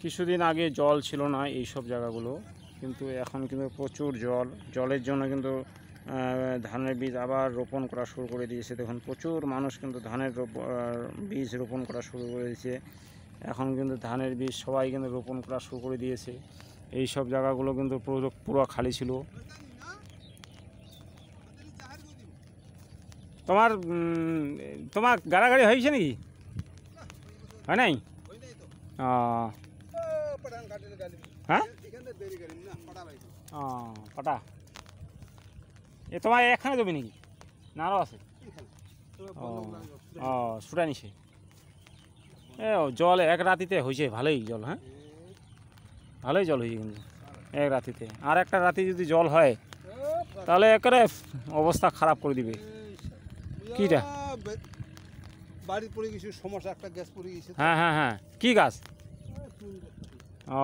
কিছুদিন আগে জল ছিল না এই সব জায়গাগুলো, কিন্তু এখন কিন্তু প্রচুর জলের জন্য কিন্তু ধানের বীজ আবার রোপণ করা শুরু করে দিয়েছে। দেখুন প্রচুর মানুষ কিন্তু ধানের বীজ রোপণ করা শুরু করে দিয়েছে। এখন কিন্তু ধানের বীজ সবাই কিন্তু রোপণ করা শুরু করে দিয়েছে। এই সব জায়গাগুলো কিন্তু পুরো খালি ছিল। তোমার গাড়াগাড়ি হয়েছে নাকি? হয় নাই? হ্যাঁ পাটা এ তোমার একখানে জমি নাকি না আরও আছে? ও সুটা নিছে এ জল এক রাতিতে হয়েছে ভালোই জল। হ্যাঁ ভালোই জল হয়েছে কিন্তু এক রাতিতে। আর একটা রাতি যদি জল হয় তাহলে একেবারে অবস্থা খারাপ করে দিবে। কিটা বাড়ি পড়ে গেছে সমস্যা, একটা গ্যাস পড়ে গেছে। হ্যাঁ হ্যাঁ হ্যাঁ কি গাছ? ও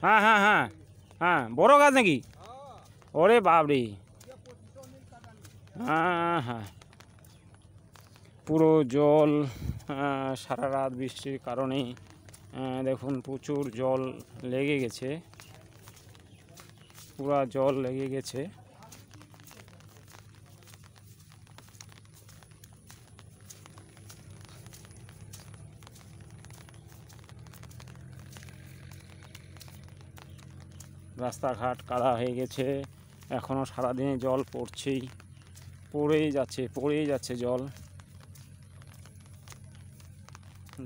হ্যাঁ হ্যাঁ হ্যাঁ হ্যাঁ বড় গাছ নাকি? ওরে বাবরে, হ্যাঁ হ্যাঁ পুরো জল। সারা রাত বৃষ্টির কারণে দেখুন প্রচুর জল লেগে গেছে, পুরা জল লেগে গেছে। রাস্তাঘাট কাদা হয়ে গেছে, এখনও সারাদিনে জল পড়েই যাচ্ছে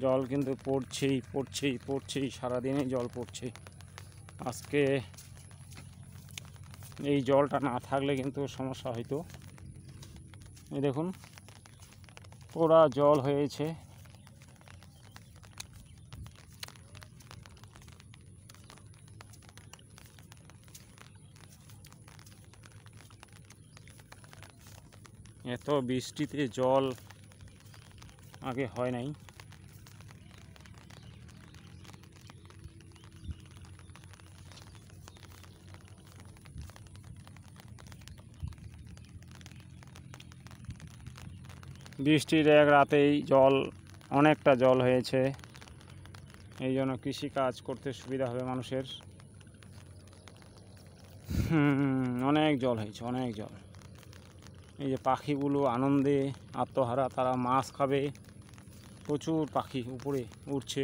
জল কিন্তু পড়ছেই সারাদিনে জল পড়ছে। আজকে এই জলটা না থাকলে কিন্তু সমস্যা হইতো। এই দেখুন পুরা জল হয়েছে। এত বৃষ্টিতে জল আগে হয় নাই। বৃষ্টির এক রাতেই অনেকটা জল হয়েছে। এই জন্য কৃষিকাজ করতে সুবিধা হবে মানুষের। অনেক জল হয়েছে, অনেক জল। এই যে পাখিগুলো আনন্দে আত্মহারা, তারা মাছ খাবে। প্রচুর পাখি উপরে উঠছে,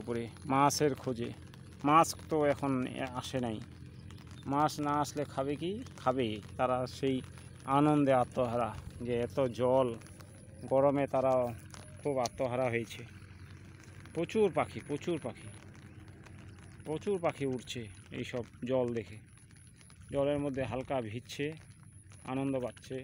উপরে মাছের খোঁজে। মাছ তো এখন আসে নাই, মাছ না আসলে খাবে কি? খাবে তারা সেই আনন্দে আত্মহারা, যে এত জল, গরমে তারা খুব আত্মহারা হয়েছে। প্রচুর পাখি উঠছে এইসব জল দেখে। জলের মধ্যে হালকা ভিজছে, আনন্দ পাচ্ছে।